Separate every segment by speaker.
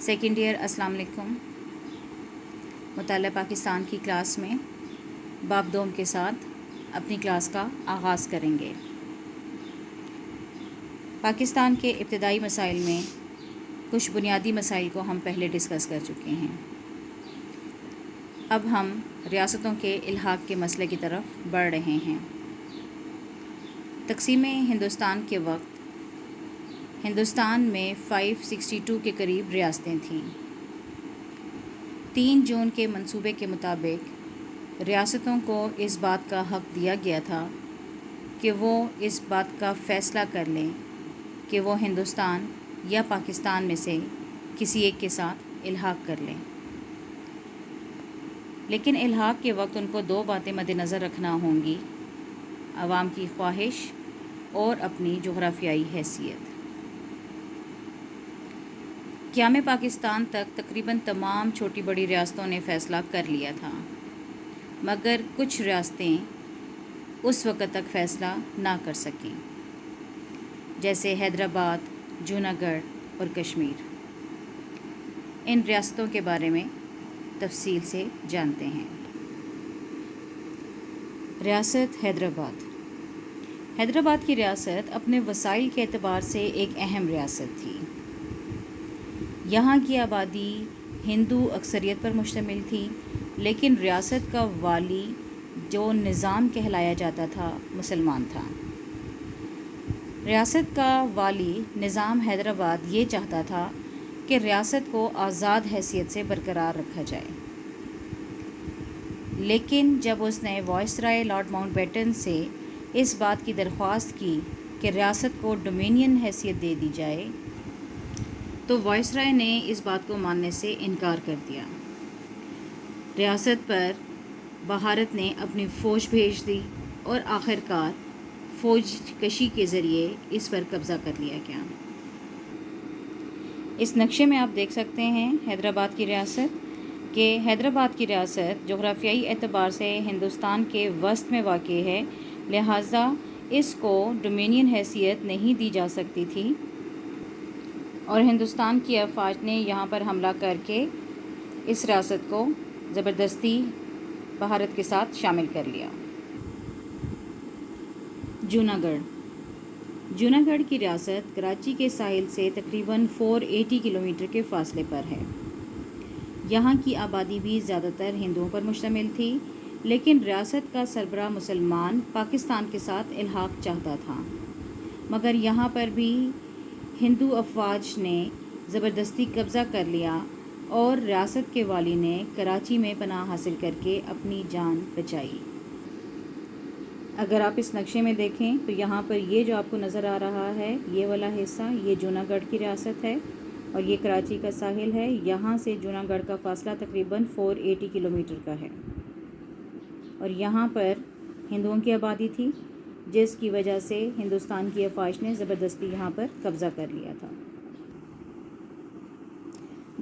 Speaker 1: Second year السلام علیکم۔ مطالعہ پاکستان کی کلاس میں باب دوم کے ساتھ اپنی کلاس کا آغاز کریں گے۔ پاکستان کے ابتدائی مسائل میں کچھ بنیادی مسائل کو ہم پہلے ڈسکس کر چکے ہیں۔ اب ہم ریاستوں کے الحاق کے مسئلے کی طرف بڑھ رہے ہیں۔ تقسیم ہندوستان کے وقت ہندوستان میں 562 کے قریب ریاستیں تھیں۔ 3 جون کے منصوبے کے مطابق ریاستوں کو اس بات کا حق دیا گیا تھا کہ وہ اس بات کا فیصلہ کر لیں کہ وہ ہندوستان یا پاکستان میں سے کسی ایک کے ساتھ الحاق کر لیں، لیکن الحاق کے وقت ان کو 2 باتیں مد نظر رکھنا ہوں گی: عوام کی خواہش اور اپنی جغرافیائی حیثیت۔ قیام پاکستان تک تقریباً تمام چھوٹی بڑی ریاستوں نے فیصلہ کر لیا تھا، مگر کچھ ریاستیں اس وقت تک فیصلہ نہ کر سکیں، جیسے حیدرآباد، جوناگڑھ اور کشمیر۔ ان ریاستوں کے بارے میں تفصیل سے جانتے ہیں۔ ریاست حیدرآباد۔ حیدرآباد کی ریاست اپنے وسائل کے اعتبار سے ایک اہم ریاست تھی۔ یہاں کی آبادی ہندو اکثریت پر مشتمل تھی، لیکن ریاست کا والی جو نظام کہلایا جاتا تھا مسلمان تھا۔ ریاست کا والی نظام حیدرآباد یہ چاہتا تھا کہ ریاست کو آزاد حیثیت سے برقرار رکھا جائے، لیکن جب اس نے وائسرائے لارڈ ماؤنٹ بیٹن سے اس بات کی درخواست کی کہ ریاست کو ڈومینین حیثیت دے دی جائے تو وائسرائے نے اس بات کو ماننے سے انکار کر دیا۔ ریاست پر بھارت نے اپنی فوج بھیج دی اور آخر کار فوج کشی کے ذریعے اس پر قبضہ کر لیا گیا۔ اس نقشے میں آپ دیکھ سکتے ہیں حیدرآباد کی ریاست کہ حیدرآباد کی ریاست جغرافیائی اعتبار سے ہندوستان کے وسط میں واقع ہے، لہٰذا اس کو ڈومینین حیثیت نہیں دی جا سکتی تھی، اور ہندوستان کی افواج نے یہاں پر حملہ کر کے اس ریاست کو زبردستی بھارت کے ساتھ شامل کر لیا۔ جوناگڑھ کی ریاست کراچی کے ساحل سے تقریباً 480 کلومیٹر کے فاصلے پر ہے۔ یہاں کی آبادی بھی زیادہ تر ہندوؤں پر مشتمل تھی، لیکن ریاست کا سربراہ مسلمان پاکستان کے ساتھ الحاق چاہتا تھا، مگر یہاں پر بھی ہندو افواج نے زبردستی قبضہ کر لیا اور ریاست کے والی نے کراچی میں پناہ حاصل کر کے اپنی جان بچائی۔ اگر آپ اس نقشے میں دیکھیں تو یہاں پر یہ جو آپ کو نظر آ رہا ہے، یہ والا حصہ یہ جوناگڑھ کی ریاست ہے اور یہ کراچی کا ساحل ہے۔ یہاں سے جوناگڑھ کا فاصلہ تقریباً 480 کلومیٹر کا ہے، اور یہاں پر ہندوؤں کی آبادی تھی، جس کی وجہ سے ہندوستان کی افواج نے زبردستی یہاں پر قبضہ کر لیا تھا۔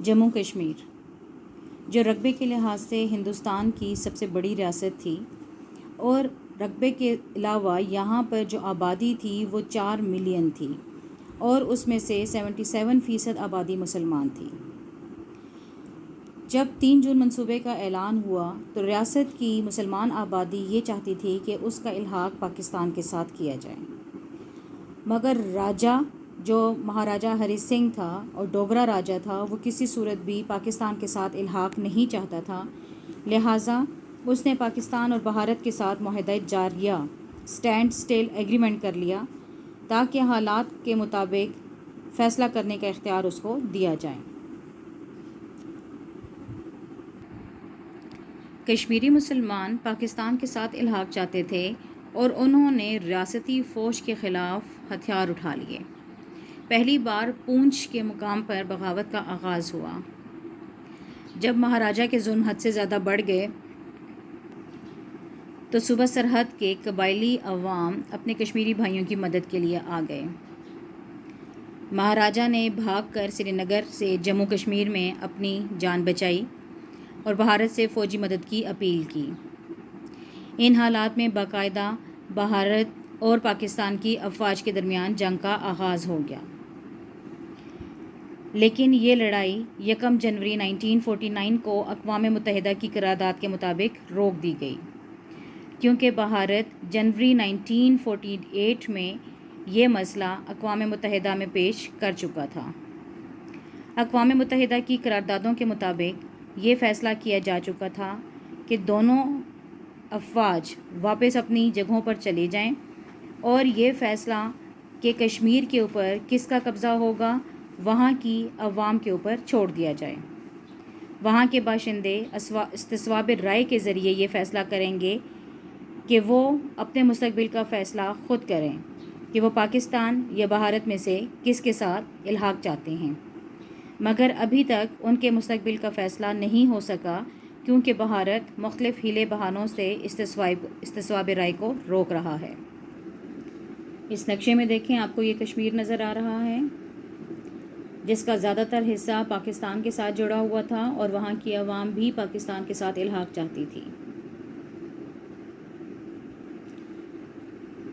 Speaker 1: جموں کشمیر، جو رقبے کے لحاظ سے ہندوستان کی سب سے بڑی ریاست تھی، اور رقبے کے علاوہ یہاں پر جو آبادی تھی وہ 4 ملین تھی، اور اس میں سے 77% آبادی مسلمان تھی۔ جب 3 جون منصوبے کا اعلان ہوا تو ریاست کی مسلمان آبادی یہ چاہتی تھی کہ اس کا الحاق پاکستان کے ساتھ کیا جائے، مگر راجہ جو مہاراجہ ہری سنگھ تھا اور ڈوگرا راجہ تھا، وہ کسی صورت بھی پاکستان کے ساتھ الحاق نہیں چاہتا تھا، لہٰذا اس نے پاکستان اور بھارت کے ساتھ معاہدہ جاریہ اسٹینڈ سٹل ایگریمنٹ کر لیا تاکہ حالات کے مطابق فیصلہ کرنے کا اختیار اس کو دیا جائے۔ کشمیری مسلمان پاکستان کے ساتھ الحاق چاہتے تھے اور انہوں نے ریاستی فوج کے خلاف ہتھیار اٹھا لیے۔ پہلی بار پونچھ کے مقام پر بغاوت کا آغاز ہوا۔ جب مہاراجہ کے ظلم حد سے زیادہ بڑھ گئے تو صوبہ سرحد کے قبائلی عوام اپنے کشمیری بھائیوں کی مدد کے لیے آ گئے۔ مہاراجہ نے بھاگ کر سری نگر سے جموں کشمیر میں اپنی جان بچائی اور بھارت سے فوجی مدد کی اپیل کی۔ ان حالات میں باقاعدہ بھارت اور پاکستان کی افواج کے درمیان جنگ کا آغاز ہو گیا۔ لیکن یہ لڑائی 1 جنوری 1949 کو اقوام متحدہ کی قرارداد کے مطابق روک دی گئی، کیونکہ بھارت جنوری 1948 میں یہ مسئلہ اقوام متحدہ میں پیش کر چکا تھا۔ اقوام متحدہ کی قراردادوں کے مطابق یہ فیصلہ کیا جا چکا تھا کہ دونوں افواج واپس اپنی جگہوں پر چلے جائیں، اور یہ فیصلہ کہ کشمیر کے اوپر کس کا قبضہ ہوگا وہاں کی عوام کے اوپر چھوڑ دیا جائے۔ وہاں کے باشندے استصواب رائے کے ذریعے یہ فیصلہ کریں گے کہ وہ اپنے مستقبل کا فیصلہ خود کریں کہ وہ پاکستان یا بھارت میں سے کس کے ساتھ الحاق چاہتے ہیں، مگر ابھی تک ان کے مستقبل کا فیصلہ نہیں ہو سکا، کیونکہ بھارت مختلف ہیلے بہانوں سے استصواب رائے کو روک رہا ہے۔ اس نقشے میں دیکھیں، آپ کو یہ کشمیر نظر آ رہا ہے، جس کا زیادہ تر حصہ پاکستان کے ساتھ جڑا ہوا تھا، اور وہاں کی عوام بھی پاکستان کے ساتھ الحاق چاہتی تھی،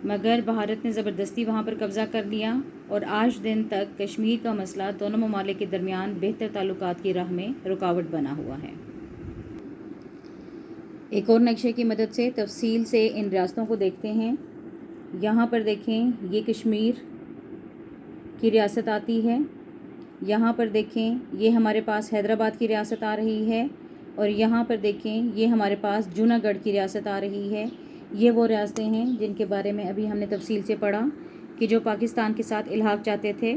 Speaker 1: مگر بھارت نے زبردستی وہاں پر قبضہ کر لیا، اور آج دن تک کشمیر کا مسئلہ دونوں ممالک کے درمیان بہتر تعلقات کی راہ میں رکاوٹ بنا ہوا ہے۔ ایک اور نقشے کی مدد سے تفصیل سے ان ریاستوں کو دیکھتے ہیں۔ یہاں پر دیکھیں، یہ کشمیر کی ریاست آتی ہے، یہاں پر دیکھیں یہ ہمارے پاس حیدرآباد کی ریاست آ رہی ہے، اور یہاں پر دیکھیں یہ ہمارے پاس جونا گڑھ کی ریاست آ رہی ہے۔ یہ وہ ریاستیں ہیں جن کے بارے میں ابھی ہم نے تفصیل سے پڑھا کہ جو پاکستان کے ساتھ الحاق چاہتے تھے،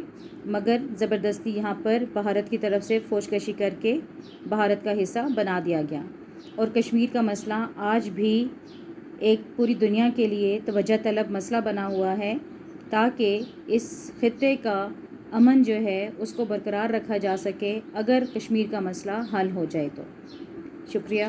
Speaker 1: مگر زبردستی یہاں پر بھارت کی طرف سے فوج کشی کر کے بھارت کا حصہ بنا دیا گیا، اور کشمیر کا مسئلہ آج بھی ایک پوری دنیا کے لیے توجہ طلب مسئلہ بنا ہوا ہے، تاکہ اس خطے کا امن جو ہے اس کو برقرار رکھا جا سکے اگر کشمیر کا مسئلہ حل ہو جائے تو۔ شکریہ۔